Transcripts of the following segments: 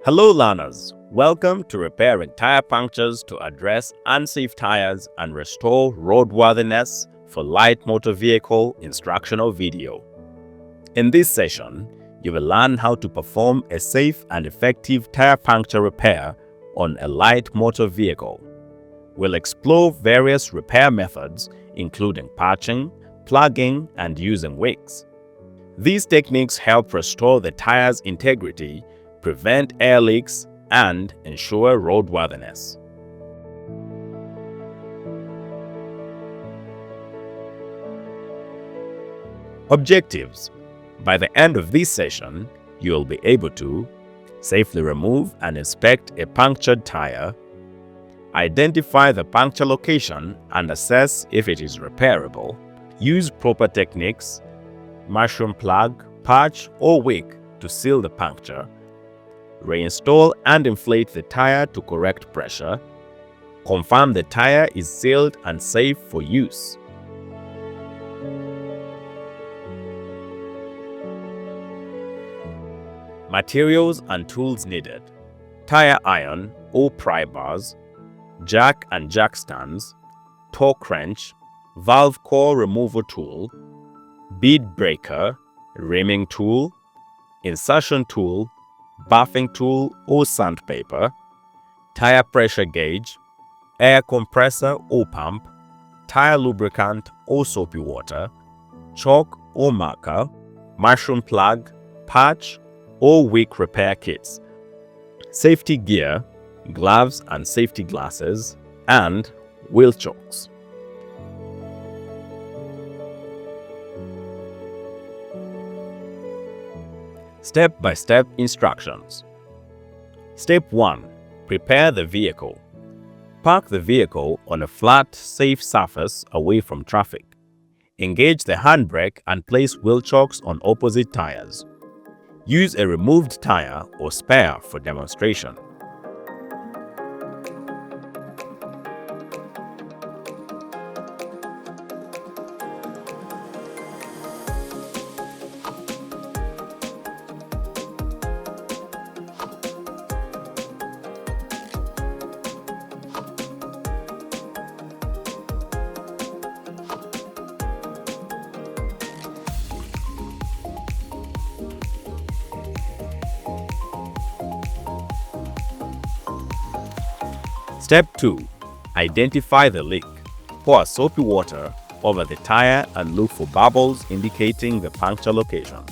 Hello learners, welcome to Repairing Tire Punctures to address unsafe tires and restore roadworthiness for light motor vehicle instructional video. In this session, you will learn how to perform a safe and effective tire puncture repair on a light motor vehicle. We'll explore various repair methods including patching, plugging, and using wicks. These techniques help restore the tire's integrity, prevent air leaks, and ensure roadworthiness. Objectives: by the end of this session, you will be able to safely remove and inspect a punctured tire, identify the puncture location and assess if it is repairable, use proper techniques, mushroom plug, patch, or wick to seal the puncture, reinstall and inflate the tire to correct pressure, confirm the tire is sealed and safe for use. Materials and tools needed: tire iron or pry bars, jack and jack stands, torque wrench, valve core removal tool, bead breaker, rimming tool, insertion tool, buffing tool or sandpaper, tire pressure gauge, air compressor or pump, tire lubricant or soapy water, chalk or marker, mushroom plug, patch, or wick repair kits, safety gear, gloves and safety glasses, and wheel chocks. Step-by-step instructions. Step 1. Prepare the vehicle. Park the vehicle on a flat, safe surface away from traffic. Engage the handbrake and place wheel chocks on opposite tires. Use a removed tire or spare for demonstration. Step 2. Identify the leak. Pour soapy water over the tire and look for bubbles indicating the puncture location.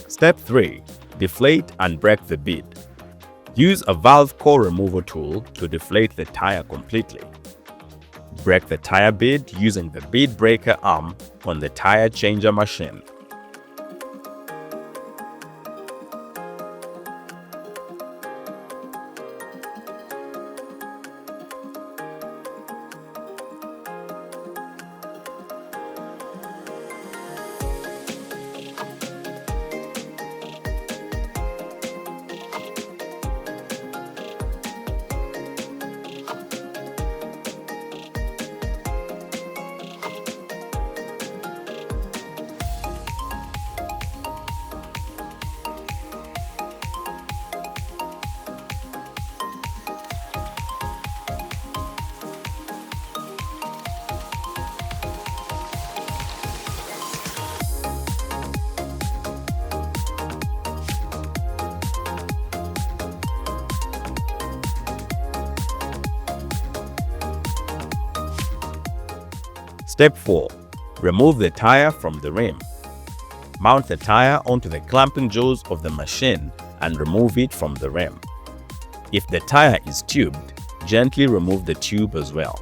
Step 3. Deflate and break the bead. Use a valve core removal tool to deflate the tire completely. Break the tire bead using the bead breaker arm on the tire changer machine. Step 4. Remove the tire from the rim. Mount the tire onto the clamping jaws of the machine and remove it from the rim. If the tire is tubed, gently remove the tube as well.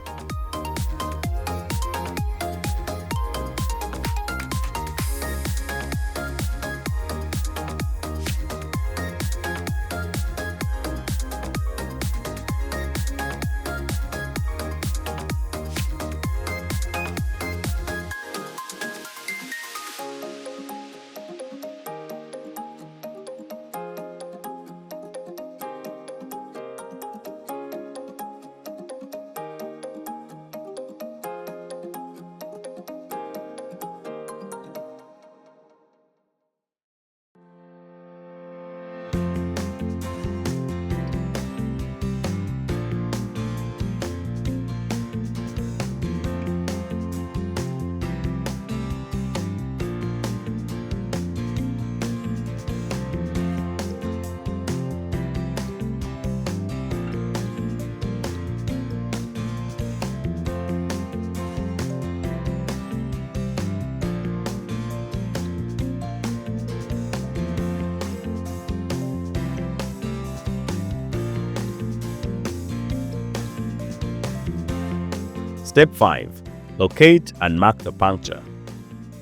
Step 5. Locate and mark the puncture.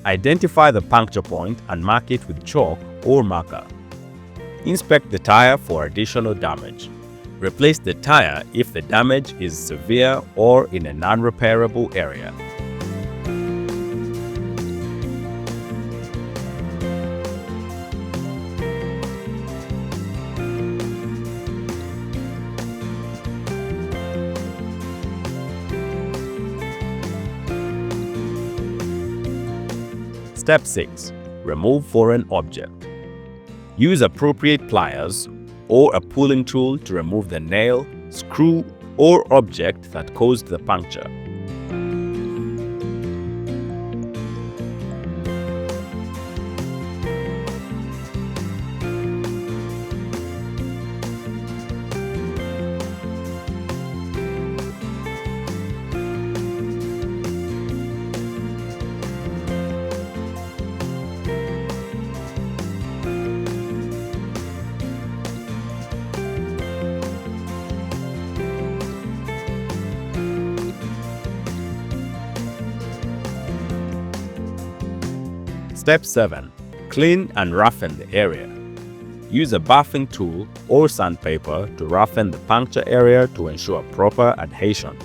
Identify the puncture point and mark it with chalk or marker. Inspect the tire for additional damage. Replace the tire if the damage is severe or in a non-repairable area. Step 6. Remove foreign object. Use appropriate pliers or a pulling tool to remove the nail, screw, or object that caused the puncture. Step 7. Clean and roughen the area. Use a buffing tool or sandpaper to roughen the puncture area to ensure proper adhesion.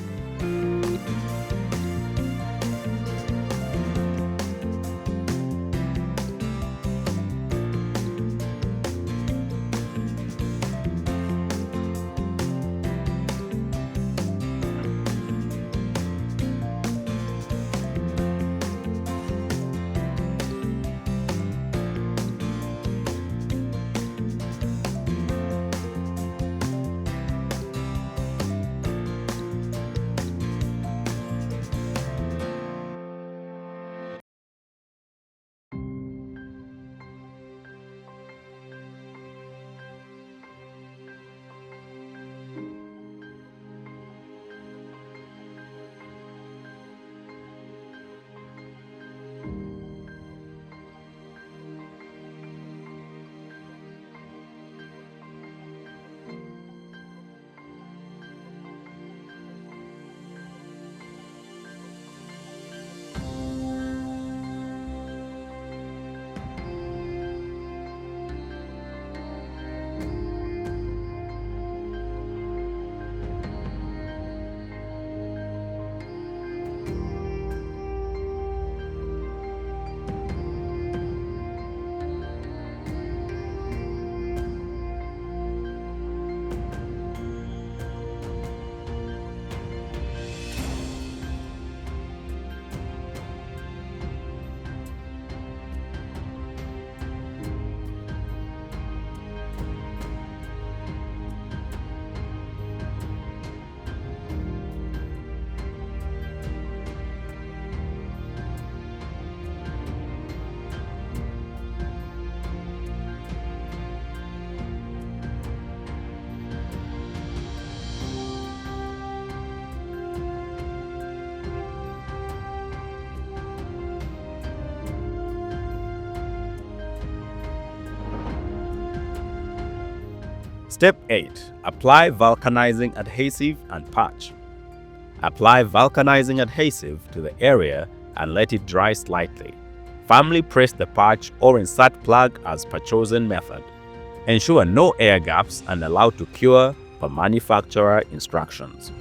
Step 8. Apply vulcanizing adhesive and patch. Apply vulcanizing adhesive to the area and let it dry slightly. Firmly press the patch or insert plug as per chosen method. Ensure no air gaps and allow to cure per manufacturer instructions.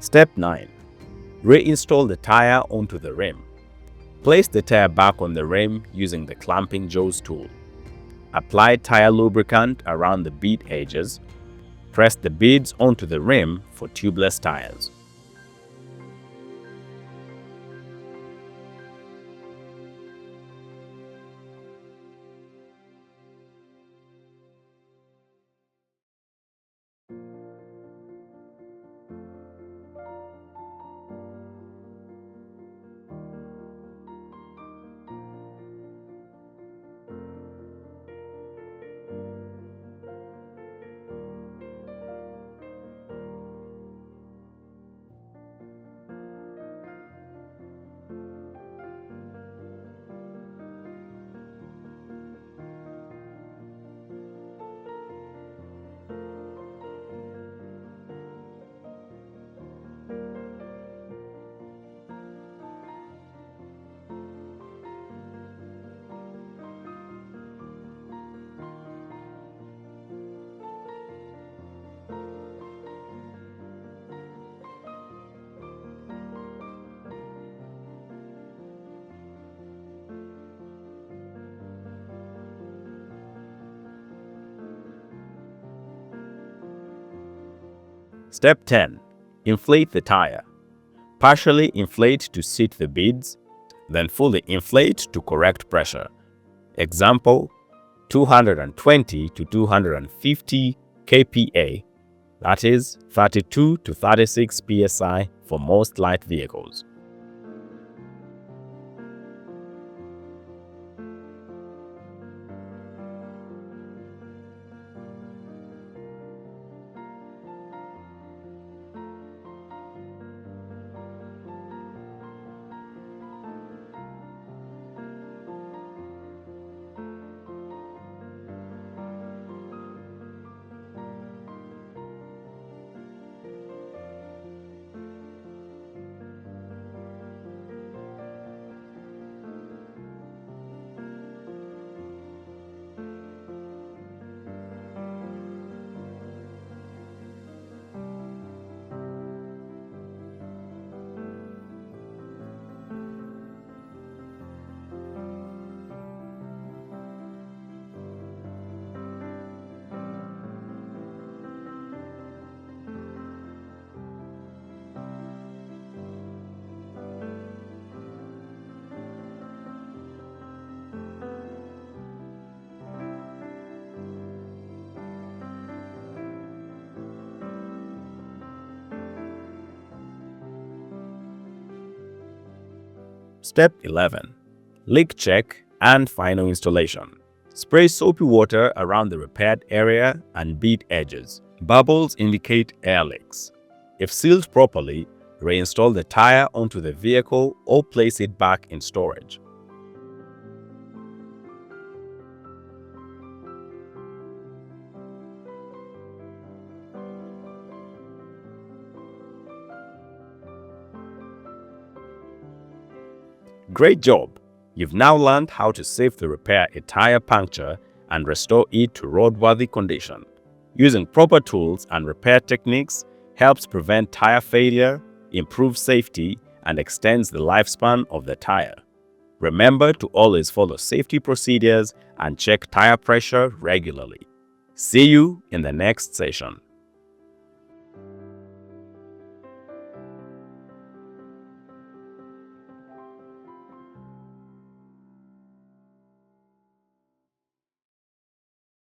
Step 9. Reinstall the tire onto the rim. Place the tire back on the rim using the clamping jaws tool. Apply tire lubricant around the bead edges. Press the beads onto the rim for tubeless tires. Step 10. Inflate the tire. Partially inflate to seat the beads, then fully inflate to correct pressure. Example, 220 to 250 kPa, that is 32 to 36 psi for most light vehicles. Step 11. Leak check and final installation. Spray soapy water around the repaired area and bead edges. Bubbles indicate air leaks. If sealed properly, reinstall the tire onto the vehicle or place it back in storage. Great job! You've now learned how to safely repair a tire puncture and restore it to roadworthy condition. Using proper tools and repair techniques helps prevent tire failure, improves safety, and extends the lifespan of the tire. Remember to always follow safety procedures and check tire pressure regularly. See you in the next session.